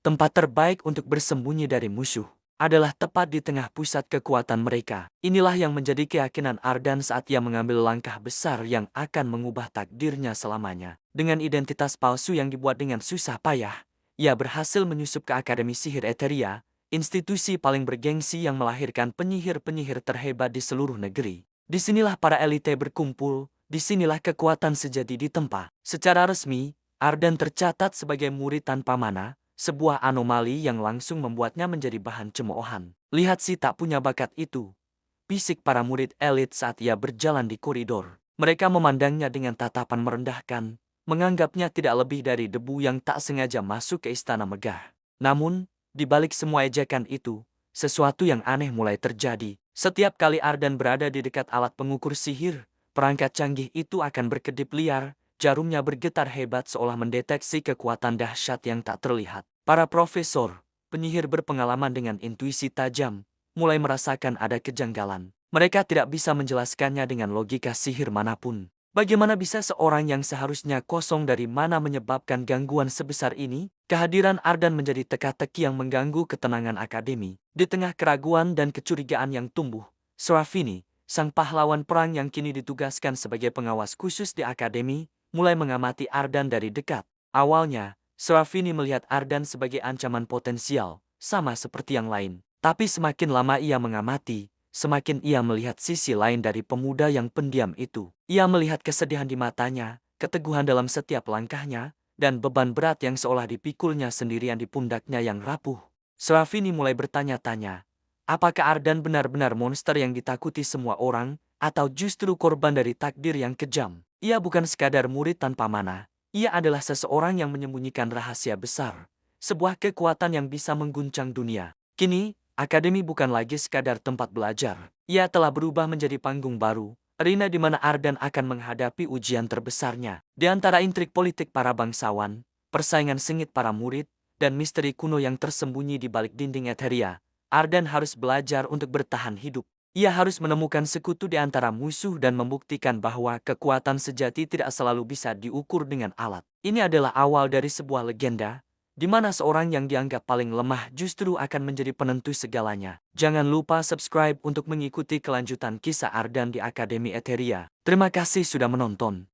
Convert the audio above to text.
Tempat terbaik untuk bersembunyi dari musuh adalah tepat di tengah pusat kekuatan mereka. Inilah yang menjadi keyakinan Ardan saat ia mengambil langkah besar yang akan mengubah takdirnya selamanya. Dengan identitas palsu yang dibuat dengan susah payah, ia berhasil menyusup ke Akademi Sihir Eteria, institusi paling bergengsi yang melahirkan penyihir-penyihir terhebat di seluruh negeri. Disinilah para elite berkumpul, disinilah kekuatan sejati ditempa. Secara resmi, Ardan tercatat sebagai murid tanpa mana, sebuah anomali yang langsung membuatnya menjadi bahan cemoohan. Lihat si tak punya bakat itu, bisik para murid elit saat ia berjalan di koridor. Mereka memandangnya dengan tatapan merendahkan, menganggapnya tidak lebih dari debu yang tak sengaja masuk ke istana megah. Namun, di balik semua ejekan itu, sesuatu yang aneh mulai terjadi. Setiap kali Ardan berada di dekat alat pengukur sihir, perangkat canggih itu akan berkedip liar, jarumnya bergetar hebat seolah mendeteksi kekuatan dahsyat yang tak terlihat. Para profesor, penyihir berpengalaman dengan intuisi tajam, mulai merasakan ada kejanggalan. Mereka tidak bisa menjelaskannya dengan logika sihir manapun. Bagaimana bisa seorang yang seharusnya kosong dari mana menyebabkan gangguan sebesar ini? Kehadiran Ardan menjadi teka-teki yang mengganggu ketenangan akademi. Di tengah keraguan dan kecurigaan yang tumbuh, Serafini, sang pahlawan perang yang kini ditugaskan sebagai pengawas khusus di akademi, mulai mengamati Ardan dari dekat. Awalnya, Serafini melihat Ardan sebagai ancaman potensial, sama seperti yang lain. Tapi semakin lama ia mengamati, semakin ia melihat sisi lain dari pemuda yang pendiam itu. Ia melihat kesedihan di matanya, keteguhan dalam setiap langkahnya, dan beban berat yang seolah dipikulnya sendirian di pundaknya yang rapuh. Serafini mulai bertanya-tanya, apakah Ardan benar-benar monster yang ditakuti semua orang, atau justru korban dari takdir yang kejam? Ia bukan sekadar murid tanpa mana, ia adalah seseorang yang menyembunyikan rahasia besar, sebuah kekuatan yang bisa mengguncang dunia. Kini, akademi bukan lagi sekadar tempat belajar. Ia telah berubah menjadi panggung baru, arena di mana Ardan akan menghadapi ujian terbesarnya. Di antara intrik politik para bangsawan, persaingan sengit para murid, dan misteri kuno yang tersembunyi di balik dinding Eteria, Ardan harus belajar untuk bertahan hidup. Ia harus menemukan sekutu di antara musuh dan membuktikan bahwa kekuatan sejati tidak selalu bisa diukur dengan alat. Ini adalah awal dari sebuah legenda, di mana seorang yang dianggap paling lemah justru akan menjadi penentu segalanya. Jangan lupa subscribe untuk mengikuti kelanjutan kisah Ardan di Akademi Eteria. Terima kasih sudah menonton.